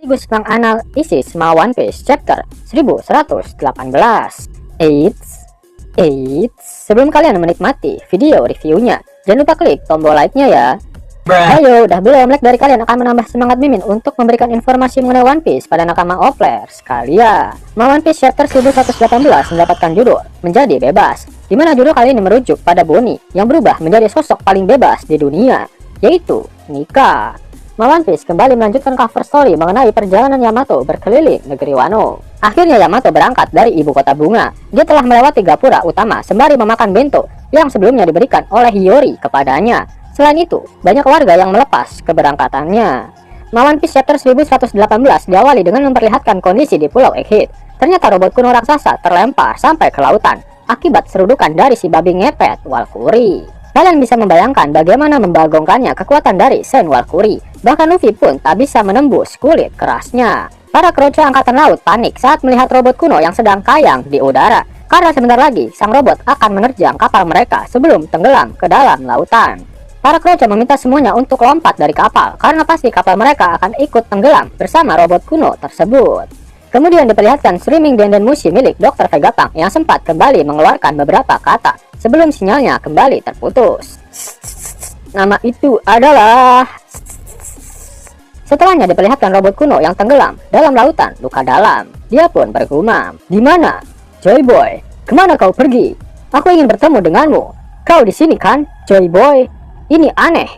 Sekaligus menganalisis semua One Piece chapter 1118. Sebelum kalian menikmati video reviewnya, jangan lupa klik tombol like-nya ya. Ayo, udah belum? Like dari kalian akan menambah semangat Mimin untuk memberikan informasi mengenai One Piece pada nakama Opler sekalian. One Piece chapter 1118 mendapatkan judul Menjadi Bebas, di mana judul kali ini merujuk pada Bonnie yang berubah menjadi sosok paling bebas di dunia, yaitu Nika. One Piece kembali melanjutkan cover story mengenai perjalanan Yamato berkeliling negeri Wano. Akhirnya Yamato berangkat dari ibu kota bunga. Dia telah melewati gapura utama sembari memakan bento yang sebelumnya diberikan oleh Hiyori kepadanya. Selain itu, banyak warga yang melepas keberangkatannya. One Piece chapter 1118 diawali dengan memperlihatkan kondisi di Pulau Egghead. Ternyata robot kuno raksasa terlempar sampai ke lautan akibat serudukan dari si babi ngepet Walkuri. Kalian bisa membayangkan bagaimana membagongkannya kekuatan dari Sen Walkuri. Bahkan Luffy pun tak bisa menembus kulit kerasnya. Para kroco angkatan laut panik saat melihat robot kuno yang sedang kayang di udara, karena sebentar lagi sang robot akan menerjang kapal mereka sebelum tenggelam ke dalam lautan. Para kroco meminta semuanya untuk lompat dari kapal karena pasti kapal mereka akan ikut tenggelam bersama robot kuno tersebut. Kemudian diperlihatkan streaming Denden Mushi milik Dr. Vegapunk yang sempat kembali mengeluarkan beberapa kata sebelum sinyalnya kembali terputus. Nama itu adalah... Setelahnya diperlihatkan robot kuno yang tenggelam dalam lautan luka dalam. Dia pun bergumam, "Di mana? Joy Boy, kemana kau pergi? Aku ingin bertemu denganmu. Kau di sini kan, Joy Boy? Ini aneh.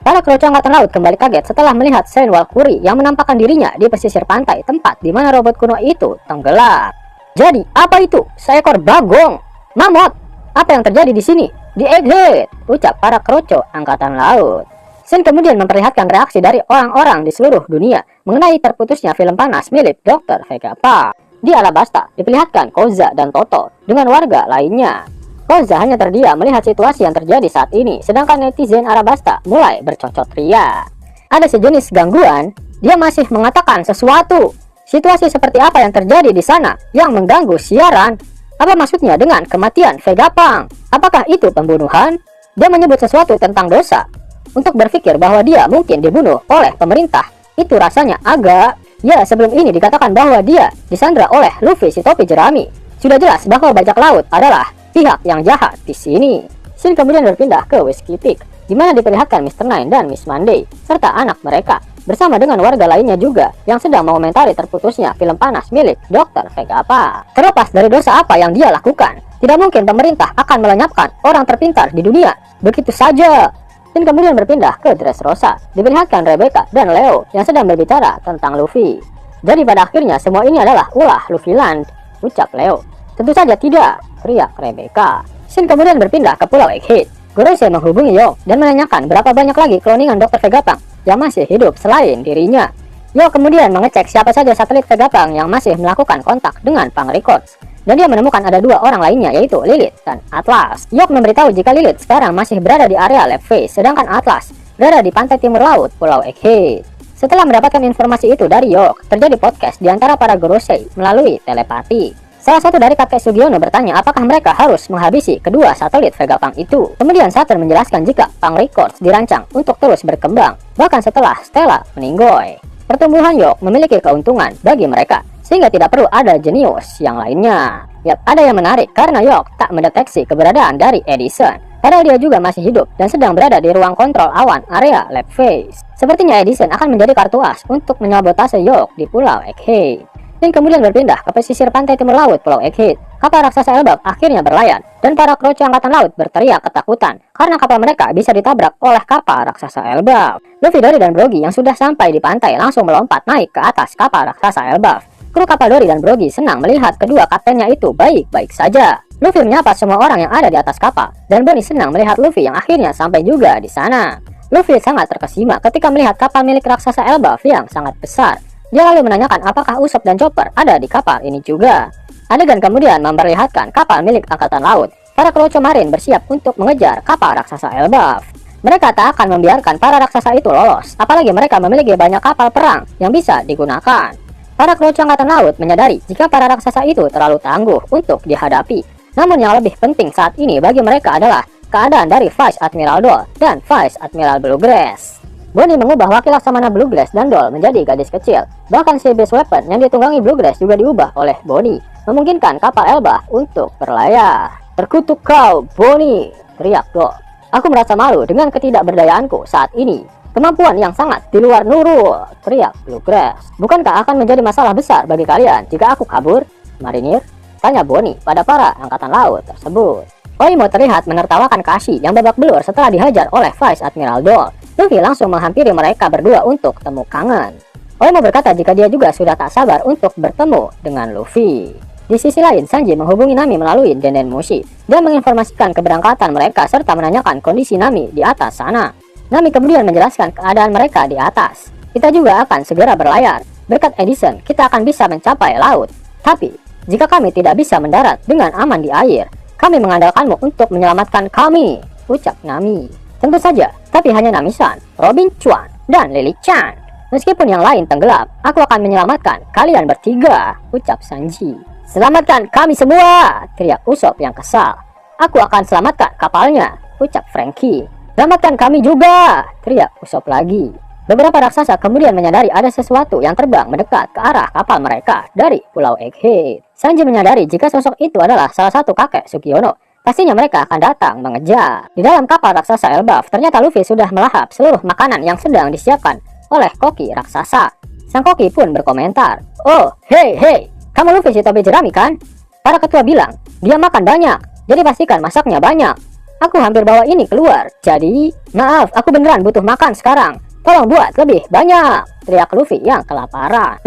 Para kroco angkatan laut kembali kaget setelah melihat Sen Walkuri yang menampakkan dirinya di pesisir pantai tempat di mana robot kuno itu tenggelam. Jadi, apa itu? Seekor bagong? Mamut? Apa yang terjadi di sini? Di Egghead, ucap para kroco angkatan laut. Sen kemudian memperlihatkan reaksi dari orang-orang di seluruh dunia mengenai terputusnya film panas milik Dr. Vegapunk. Di Alabasta diperlihatkan Koza dan Toto dengan warga lainnya. Koza hanya terdiam melihat situasi yang terjadi saat ini, sedangkan netizen Alabasta mulai bercocok ria. Ada sejenis gangguan, dia masih mengatakan sesuatu. Situasi seperti apa yang terjadi di sana yang mengganggu siaran? Apa maksudnya dengan kematian Vegapunk? Apakah itu pembunuhan? Dia menyebut sesuatu tentang dosa. Untuk berpikir bahwa dia mungkin dibunuh oleh pemerintah, itu rasanya agak... Ya, sebelum ini dikatakan bahwa dia disandra oleh Luffy si topi jerami. Sudah jelas bahwa bajak laut adalah pihak yang jahat di sini. Shin kemudian berpindah ke Whiskey Peak, di mana diperlihatkan Mr. Nine dan Miss Monday serta anak mereka bersama dengan warga lainnya juga yang sedang mengomentari terputusnya film panas milik Dr. Vegapunk. Terlepas dari dosa apa yang dia lakukan, tidak mungkin pemerintah akan melenyapkan orang terpintar di dunia begitu saja. Dan kemudian berpindah ke Dressrosa, diperlihatkan Rebecca dan Leo yang sedang berbicara tentang Luffy. Jadi pada akhirnya semua ini adalah ulah Luffy Land, ucap Leo. Tentu saja tidak, teriak Rebecca. Shin kemudian berpindah ke Pulau Egghead. Gorosei menghubungi Yo dan menanyakan berapa banyak lagi cloningan Dr. Vegapunk yang masih hidup selain dirinya. Yo kemudian mengecek siapa saja satelit Vegapunk yang masih melakukan kontak dengan Punk Records. Dan dia menemukan ada dua orang lainnya, yaitu Lilith dan Atlas. Yok memberitahu jika Lilith sekarang masih berada di area Lab Face, sedangkan Atlas berada di pantai timur laut Pulau Egghead. Setelah mendapatkan informasi itu dari Yok, terjadi podcast di antara para Gorosei melalui telepati. Salah satu dari kakek Sugiono bertanya apakah mereka harus menghabisi kedua satelit Vegapunk itu. Kemudian Saturn menjelaskan jika Punk Records dirancang untuk terus berkembang, bahkan setelah Stella meninggoy. Pertumbuhan Yok memiliki keuntungan bagi mereka, sehingga tidak perlu ada jenius yang lainnya. Yap, ada yang menarik karena Yok tak mendeteksi keberadaan dari Edison. Padahal dia juga masih hidup dan sedang berada di ruang kontrol awan area Lab Face. Sepertinya Edison akan menjadi kartu as untuk menyabotase Yok di Pulau Egghead. Dan kemudian berpindah ke pesisir pantai timur laut Pulau Egghead. Kapal raksasa Elbaf akhirnya berlayar dan para kroco angkatan laut berteriak ketakutan karena kapal mereka bisa ditabrak oleh kapal raksasa Elbaf. Luffy, Dory, dan Brogy yang sudah sampai di pantai langsung melompat naik ke atas kapal raksasa Elbaf. Kru kapal Dory dan Brogy senang melihat kedua kaptennya itu baik-baik saja. Luffy menyapa semua orang yang ada di atas kapal, dan Bonnie senang melihat Luffy yang akhirnya sampai juga di sana. Luffy sangat terkesima ketika melihat kapal milik raksasa Elbaf yang sangat besar. Dia lalu menanyakan apakah Usopp dan Chopper ada di kapal ini juga. Adegan kemudian memperlihatkan kapal milik angkatan laut. Para kroco marin bersiap untuk mengejar kapal raksasa Elbaf. Mereka tak akan membiarkan para raksasa itu lolos, apalagi mereka memiliki banyak kapal perang yang bisa digunakan. Para kroco angkatan laut menyadari jika para raksasa itu terlalu tangguh untuk dihadapi. Namun yang lebih penting saat ini bagi mereka adalah keadaan dari Vice Admiral Doll dan Vice Admiral Bluegrass. Bonnie mengubah wakil Laksamana Bluegrass dan Doll menjadi gadis kecil. Bahkan si base weapon yang ditunggangi Bluegrass juga diubah oleh Bonnie, memungkinkan kapal Elbaf untuk berlayar. "Terkutuk kau, Bonnie!" teriak Doll. "Aku merasa malu dengan ketidakberdayaanku saat ini. Kemampuan yang sangat di luar Nurul," teriak Bluegrass. "Bukankah akan menjadi masalah besar bagi kalian jika aku kabur, marinir?" tanya Bonnie pada para angkatan laut tersebut. Oimo terlihat menertawakan Kashi yang babak belur setelah dihajar oleh Vice Admiral Doll. Luffy langsung menghampiri mereka berdua untuk temu kangen. Oimo berkata jika dia juga sudah tak sabar untuk bertemu dengan Luffy. Di sisi lain, Sanji menghubungi Nami melalui Denden Mushi dan menginformasikan keberangkatan mereka serta menanyakan kondisi Nami di atas sana. Nami kemudian menjelaskan keadaan mereka di atas. "Kita juga akan segera berlayar. Berkat Edison, kita akan bisa mencapai laut. Tapi, jika kami tidak bisa mendarat dengan aman di air, kami mengandalkanmu untuk menyelamatkan kami," ucap Nami. "Tentu saja, tapi hanya Nami-san, Robin Chuan, dan Lily Chan. Meskipun yang lain tenggelam, aku akan menyelamatkan kalian bertiga," ucap Sanji. "Selamatkan kami semua!" teriak Usopp yang kesal. "Aku akan selamatkan kapalnya," ucap Franky. "Selamatkan kami juga!" teriak Usopp lagi. Beberapa raksasa kemudian menyadari ada sesuatu yang terbang mendekat ke arah kapal mereka dari Pulau Egghead. Sanji menyadari jika sosok itu adalah salah satu kakek Sukiono. Pastinya mereka akan datang mengejar. Di dalam kapal raksasa Elbaf, ternyata Luffy sudah melahap seluruh makanan yang sedang disiapkan oleh koki raksasa. Sang koki pun berkomentar, "Oh, hei, kamu Luffy si topi jerami kan?" Para ketua bilang, "Dia makan banyak, jadi pastikan masaknya banyak. Aku hampir bawa ini keluar, jadi maaf, aku beneran butuh makan sekarang. Tolong buat lebih banyak," teriak Luffy yang kelaparan.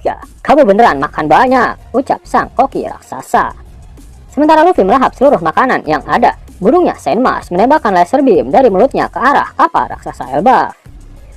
Ya, kamu beneran makan banyak," ucap sang koki raksasa. Sementara Luffy melahap seluruh makanan yang ada, burungnya Saint Mars menembakkan laser beam dari mulutnya ke arah kapal raksasa Elbaf.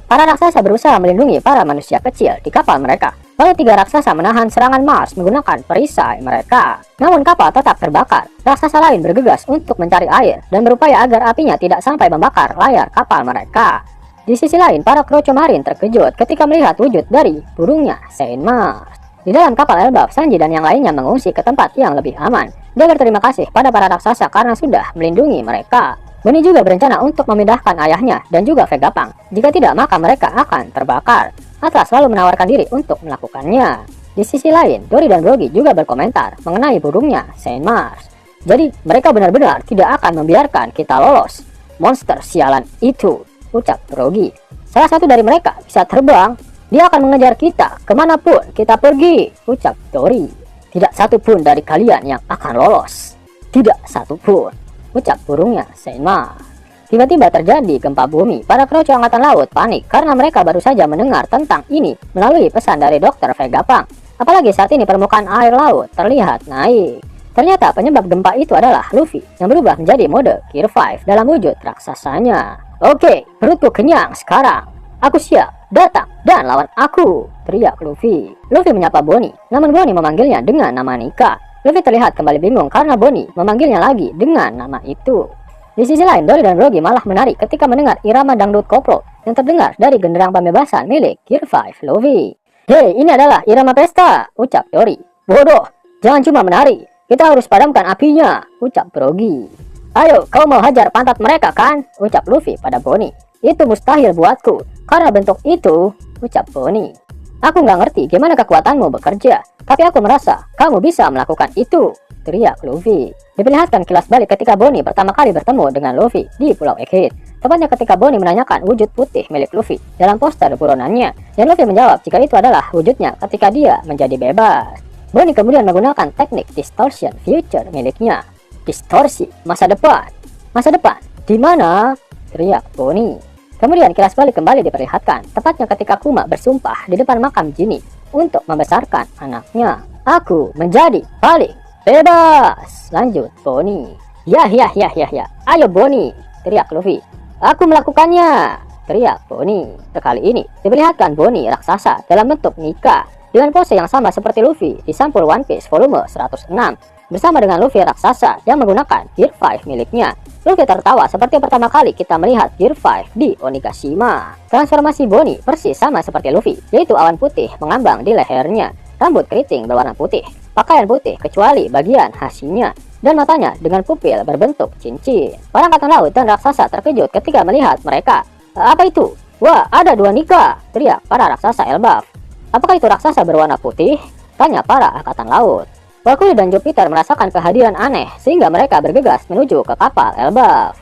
Para raksasa berusaha melindungi para manusia kecil di kapal mereka. Lalu 3 raksasa menahan serangan Mars menggunakan perisai mereka. Namun kapal tetap terbakar. Raksasa lain bergegas untuk mencari air dan berupaya agar apinya tidak sampai membakar layar kapal mereka. Di sisi lain, para Kroco Marine terkejut ketika melihat wujud dari burungnya Saint Mars. Di dalam kapal Elbaf, Sanji dan yang lainnya mengungsi ke tempat yang lebih aman. Dia berterima kasih pada para raksasa karena sudah melindungi mereka. Bonnie juga berencana untuk memindahkan ayahnya dan juga Vegapunk. Jika tidak, maka mereka akan terbakar. Atlas selalu menawarkan diri untuk melakukannya. Di sisi lain, Dory dan Brogy juga berkomentar mengenai burungnya Saint Mars. Jadi, mereka benar-benar tidak akan membiarkan kita lolos. "Monster sialan itu," ucap Brogy. "Salah satu dari mereka bisa terbang. Dia akan mengejar kita kemanapun kita pergi," ucap Dory. "Tidak satu pun dari kalian yang akan lolos. Tidak satu pun," ucap burungnya Saint Mars. Tiba-tiba terjadi gempa bumi. Para Kroco angkatan laut panik karena mereka baru saja mendengar tentang ini melalui pesan dari Dr. Vegapunk. Apalagi saat ini permukaan air laut terlihat naik. Ternyata penyebab gempa itu adalah Luffy yang berubah menjadi mode Gear 5 dalam wujud raksasanya. "Oke, perutku kenyang sekarang. Aku siap. Datang dan lawan aku," teriak Luffy. Luffy menyapa Bonnie, namun Bonnie memanggilnya dengan nama Nika. Luffy terlihat kembali bingung karena Bonnie memanggilnya lagi dengan nama itu. Di sisi lain, Dory dan Brogy malah menari ketika mendengar irama dangdut koplo yang terdengar dari genderang pembebasan milik Gear 5 Luffy. "Hei, ini adalah irama pesta," ucap Dory. "Bodoh, jangan cuma menari. Kita harus padamkan apinya," ucap Brogy. "Ayo, kau mau hajar pantat mereka kan?" ucap Luffy pada Bonnie. "Itu mustahil buatku, karena bentuk itu," ucap Bonnie. "Aku nggak ngerti gimana kekuatanmu bekerja, tapi aku merasa kamu bisa melakukan itu," teriak Luffy. Diperlihatkan kilas balik ketika Bonnie pertama kali bertemu dengan Luffy di Pulau Egghead. Tepatnya ketika Bonnie menanyakan wujud putih milik Luffy dalam poster buronannya, dan Luffy menjawab jika itu adalah wujudnya ketika dia menjadi bebas. Bonnie kemudian menggunakan teknik distortion future miliknya. "Distorsi masa depan. Masa depan? Di mana?" teriak Bonnie. Kemudian kilas balik kembali diperlihatkan, tepatnya ketika Kuma bersumpah di depan makam Jinny untuk membesarkan anaknya. "Aku menjadi paling bebas," lanjut Bonnie. Ya, ayo Bonnie," teriak Luffy. "Aku melakukannya," teriak Bonnie. Kali ini diperlihatkan Bonnie raksasa dalam bentuk Nika dengan pose yang sama seperti Luffy di sampul One Piece volume 106 bersama dengan Luffy raksasa yang menggunakan Gear 5 miliknya. Luffy tertawa seperti pertama kali kita melihat Gear 5 di Onigashima. Transformasi Bonnie persis sama seperti Luffy, yaitu awan putih mengambang di lehernya, rambut keriting berwarna putih, pakaian putih kecuali bagian hasinya, dan matanya dengan pupil berbentuk cincin. Para angkatan laut dan raksasa terkejut ketika melihat mereka. "Apa itu?" Wah, ada 2 Nika, teriak para raksasa Elbaf. Apakah itu raksasa berwarna putih? Tanya para angkatan laut. Valkyrie dan Jupiter merasakan kehadiran aneh sehingga mereka bergegas menuju ke kapal Elbaf.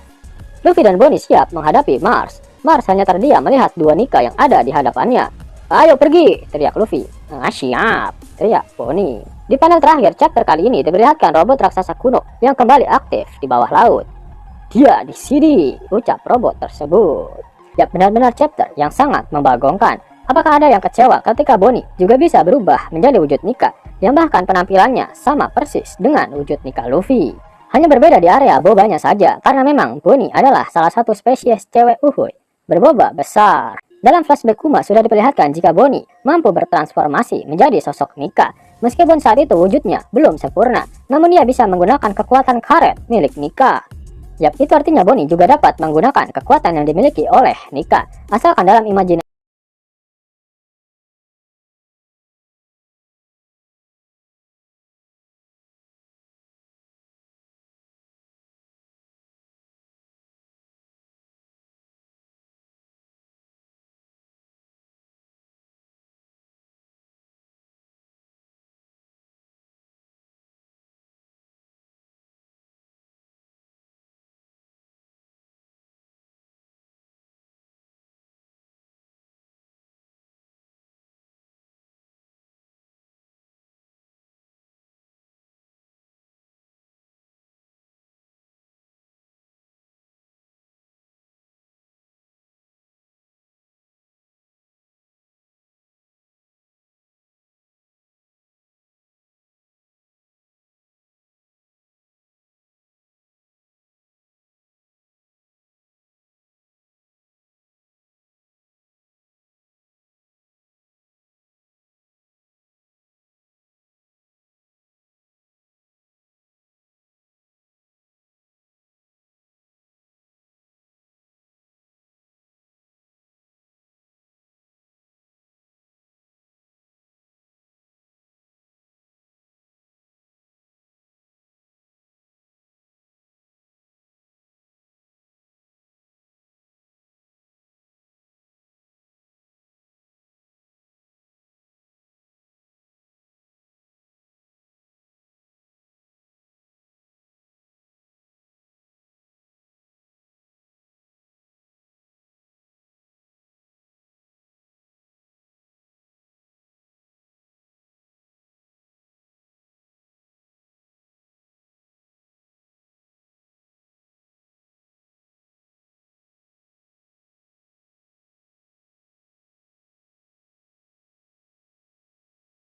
Luffy dan Bonnie siap menghadapi Mars. Mars hanya terdiam melihat 2 Nika yang ada di hadapannya. Ayo pergi, teriak Luffy. Siap, teriak Bonnie. Di panel terakhir chapter kali ini diperlihatkan robot raksasa kuno yang kembali aktif di bawah laut. Dia di sini, ucap robot tersebut. Ya, benar-benar chapter yang sangat membagongkan. Apakah ada yang kecewa ketika Bonnie juga bisa berubah menjadi wujud Nika, yang bahkan penampilannya sama persis dengan wujud Nika Luffy? Hanya berbeda di area bobanya saja, karena memang Bonnie adalah salah satu spesies cewek uhuy berboba besar. Dalam flashback Kuma sudah diperlihatkan jika Bonnie mampu bertransformasi menjadi sosok Nika. Meskipun saat itu wujudnya belum sempurna, namun dia bisa menggunakan kekuatan karet milik Nika. Yap, itu artinya Bonnie juga dapat menggunakan kekuatan yang dimiliki oleh Nika, asalkan dalam imajinasi